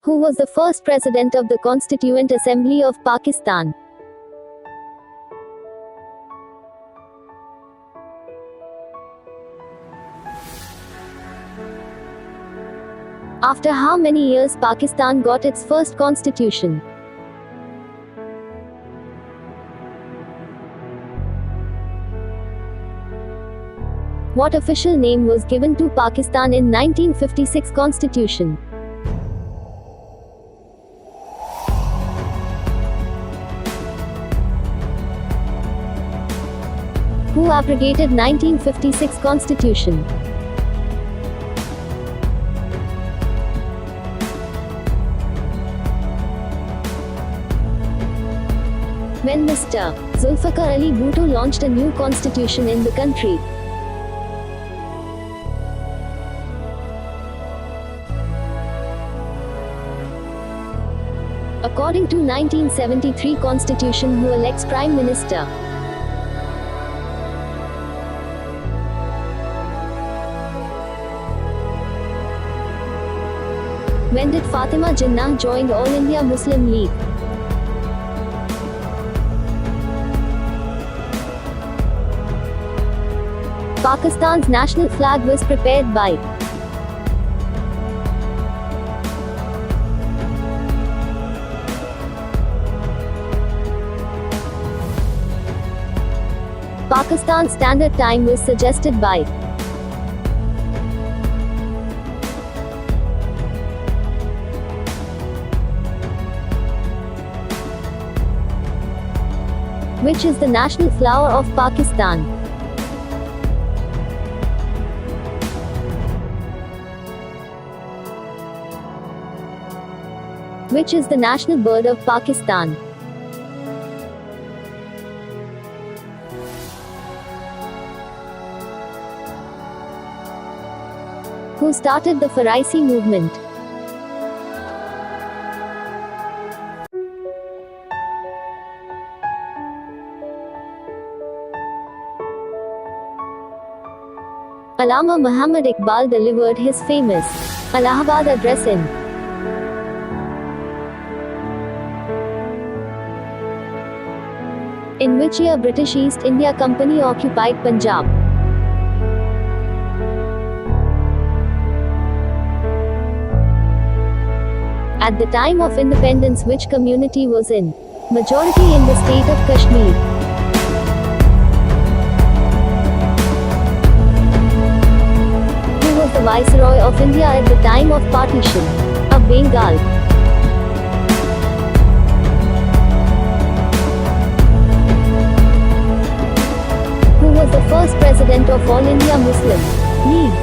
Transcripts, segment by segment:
Who was the first president of the Constituent Assembly of Pakistan? After how many years Pakistan got its first constitution? What official name was given to Pakistan in 1956 Constitution? Who abrogated 1956 Constitution? When Mr. Zulfikar Ali Bhutto launched a new constitution in the country? According to 1973 Constitution, who elects Prime Minister? When did Fatima Jinnah join All India Muslim League? Pakistan's national flag was prepared by? Pakistan's Standard Time was suggested by? Which is the national flower of Pakistan? Which is the national bird of Pakistan? Who started the Farisi movement? Allama Muhammad Iqbal delivered his famous Allahabad address in which year British East India Company occupied Punjab? At the time of independence, which community was in majority in the state of Kashmir? Who was the Viceroy of India at the time of partition of Bengal? Who was the first president of All India Muslim League?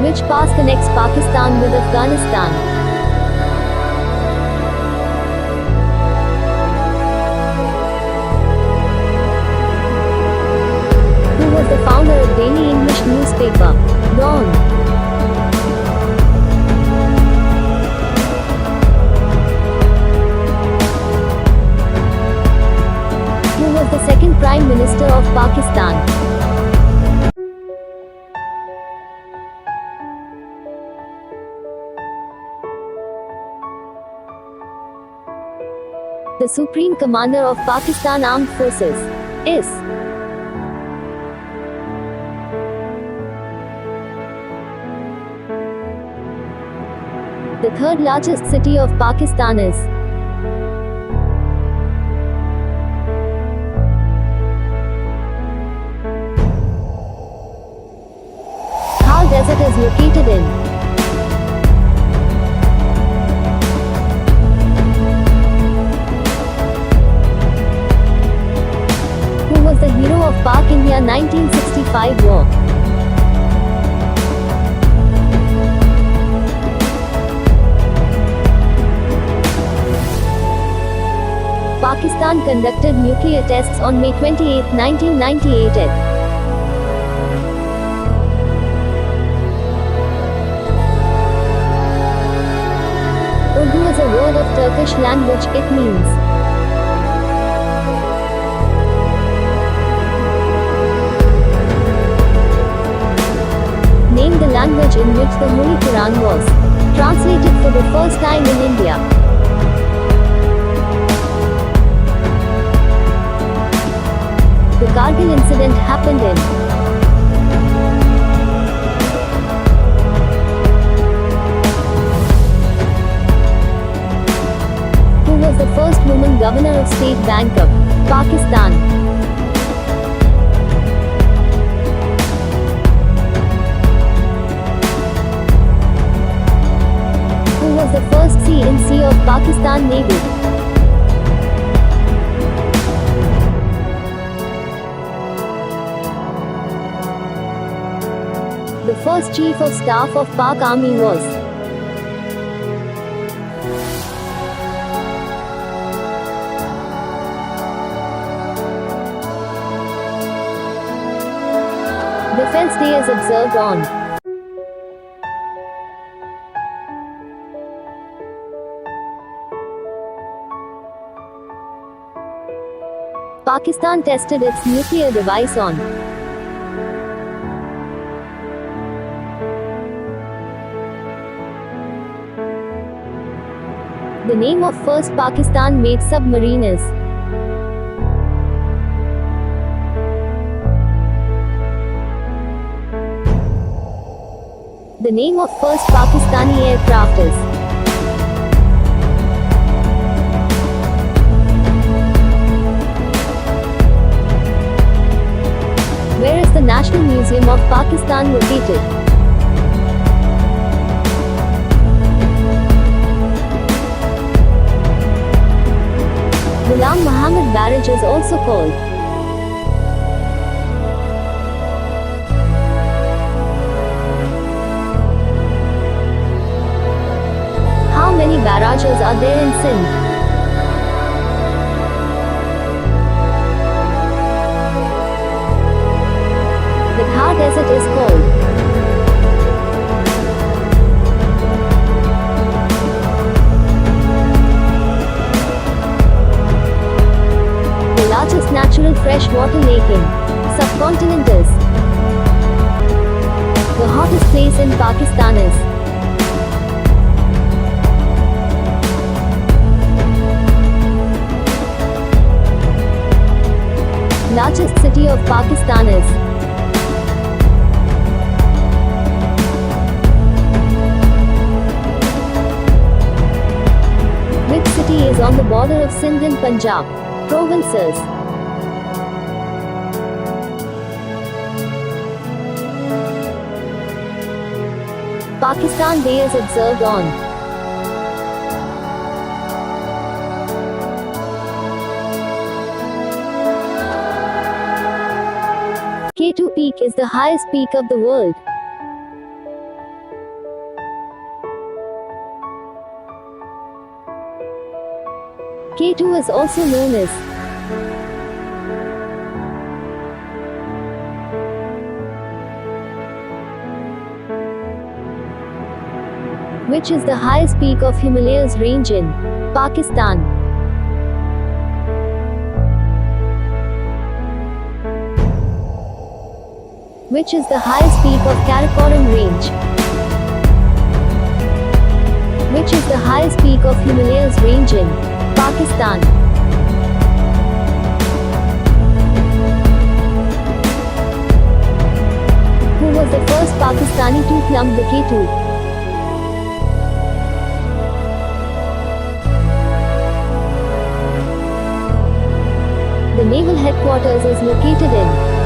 Which pass connects Pakistan with Afghanistan? Who was the founder of daily English newspaper, Dawn? Who was the second Prime Minister of Pakistan? The Supreme Commander of Pakistan Armed Forces is? The third largest city of Pakistan is? Thar Desert is located in? Was the hero of Pak India 1965 war? Pakistan conducted nuclear tests on May 28, 1998 at Urdu is a word of Turkish language. It means in which the Holy Quran was translated for the first time in India. The Kargil incident happened in Who was the first woman governor of State Bank of Pakistan? Who was the first C-in-C of Pakistan Navy? The first Chief of Staff of Pak Army was Defense Day is observed on Pakistan tested its nuclear device on The name of first Pakistan-made submarine is The name of first Pakistani aircraft is Where is the National Museum of Pakistan located? Ghulam Muhammad Barrage is also called How many barrages are there in Sindh? The Thar Desert is called The largest natural freshwater lake in subcontinent is The hottest place in Pakistan is Largest city of Pakistan is Which city is on the border of Sindh and Punjab provinces? Pakistan Day is observed on K2 Peak is the highest peak of the world. K2 is also known as Which is the highest peak of Himalayas range in Pakistan? Which is the highest peak of Karakoram range? Which is the highest peak of Himalayas range in Pakistan? Who was the first Pakistani to climb the K2? The naval headquarters is located in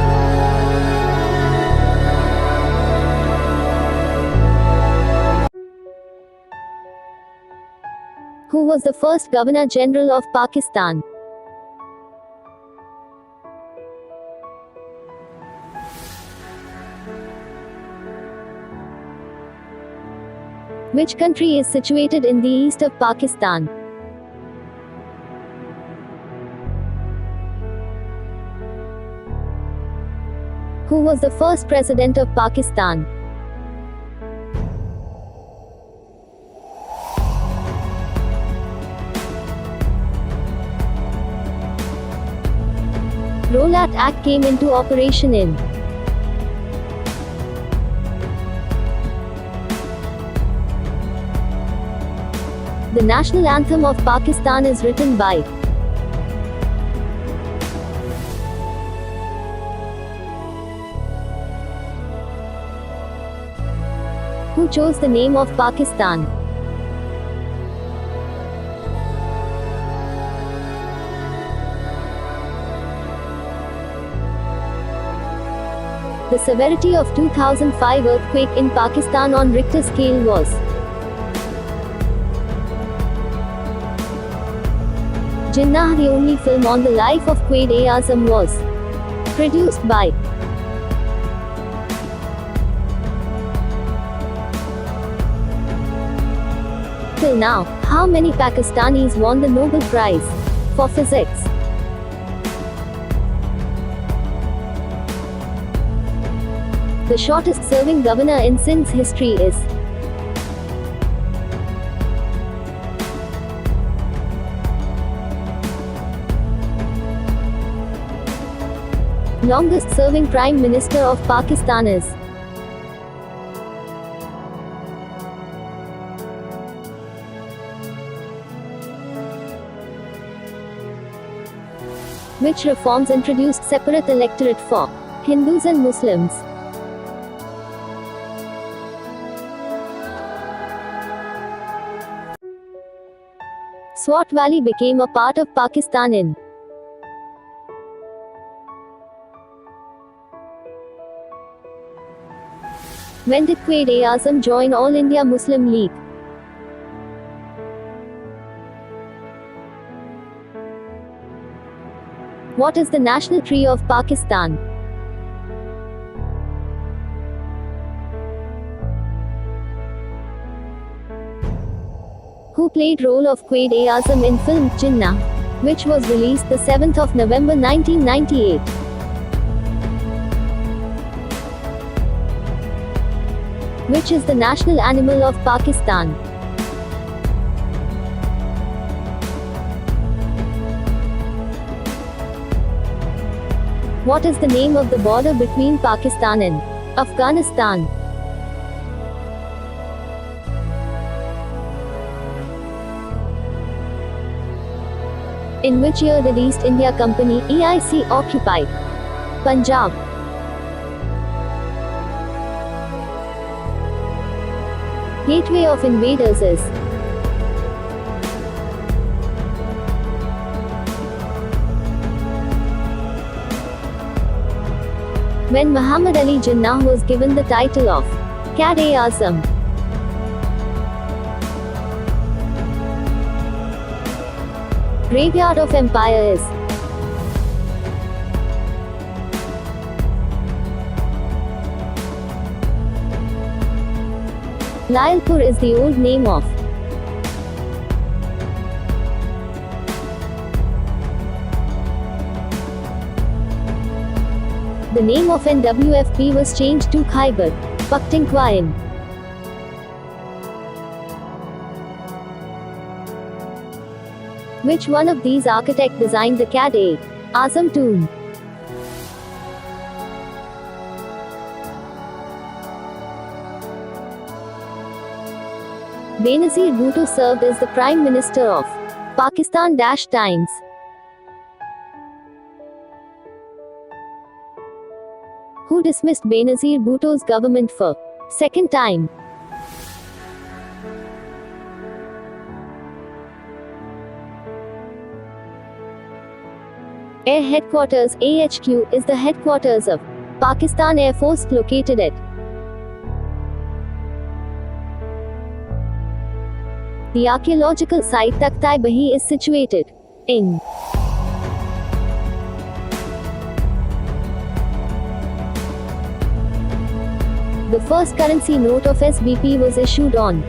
Who was the first Governor General of Pakistan? Which country is situated in the east of Pakistan? Who was the first President of Pakistan? Rowlatt Act came into operation in The national anthem of Pakistan is written by who chose the name of Pakistan? The severity of 2005 earthquake in Pakistan on Richter scale was Jinnah. The only film on the life of Quaid-e-Azam was produced by Till now, how many Pakistanis won the Nobel Prize for Physics? The shortest serving governor in Sindh's history is longest serving Prime Minister of Pakistan is which reforms introduced separate electorate for Hindus and Muslims? Swat Valley became a part of Pakistan in when did Quaid-e-Azam join All India Muslim League? What is the national tree of Pakistan? Who played role of Quaid-e-Azam in film Jinnah, which was released the 7th of November 1998? Which is the national animal of Pakistan? What is the name of the border between Pakistan and Afghanistan? In which year did East India Company (EIC) occupy Punjab? Gateway of invaders is when Muhammad Ali Jinnah was given the title of Quaid-e-Azam. Graveyard of Empire is Lyalpur is the old name of the name of NWFP was changed to Khyber Pakhtunkhwa in which one of these architect designed the Quaid-e-Azam tomb? Benazir Bhutto served as the Prime Minister of Pakistan. Times. Who dismissed Benazir Bhutto's government for second time? Air Headquarters (AHQ) is the headquarters of Pakistan Air Force located at the archaeological site Takhta-e-Bahi is situated in the first currency note of SBP was issued on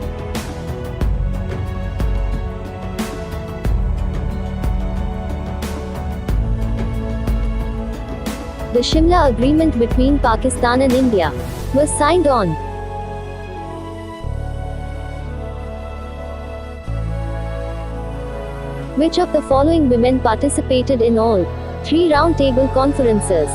the Shimla Agreement between Pakistan and India was signed on which of the following women participated in all three roundtable conferences?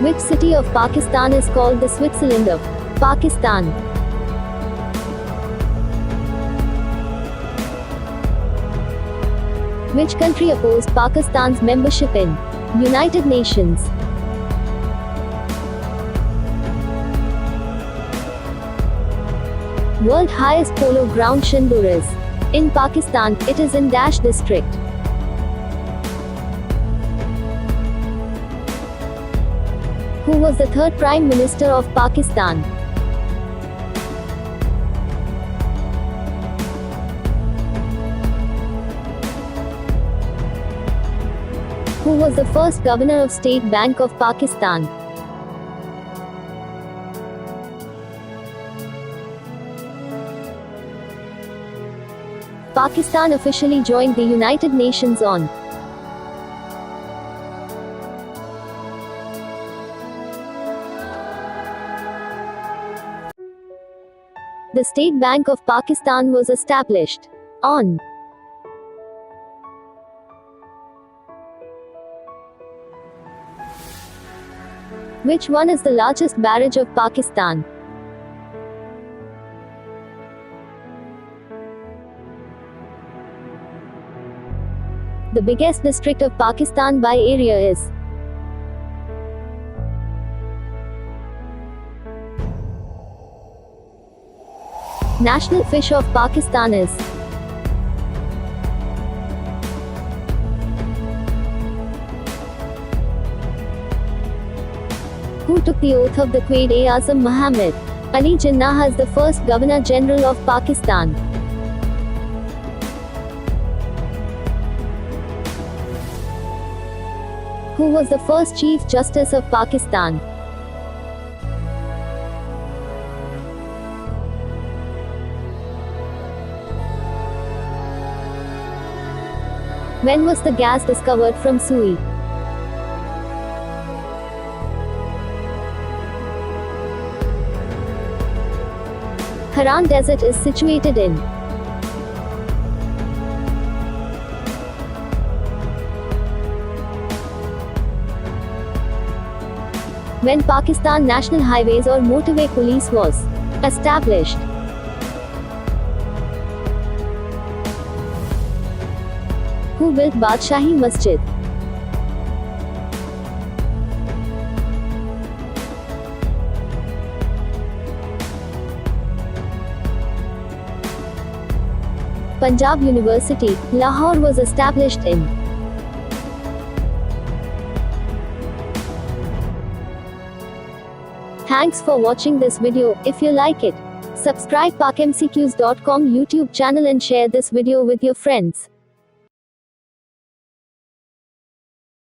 Which city of Pakistan is called the Switzerland of Pakistan? Which country opposed Pakistan's membership in United Nations? World highest polo ground Shindur is in Pakistan. It is in Dash district. Who was the third Prime Minister of Pakistan? Who was the first Governor of State Bank of Pakistan? Pakistan officially joined the United Nations on The State Bank of Pakistan was established on Which one is the largest barrage of Pakistan? The biggest district of Pakistan by area is National fish of Pakistan is Who took the oath of the Quaid-e-Azam Muhammad Ali Jinnah as the first Governor General of Pakistan? Who was the first Chief Justice of Pakistan? When was the gas discovered from Sui? Haran Desert is situated in When Pakistan National Highways or Motorway Police was established? Who built Badshahi Masjid? Punjab University, Lahore was established in Thanks for watching this video. If you like it, subscribe PakMCQs.com YouTube channel and share this video with your friends.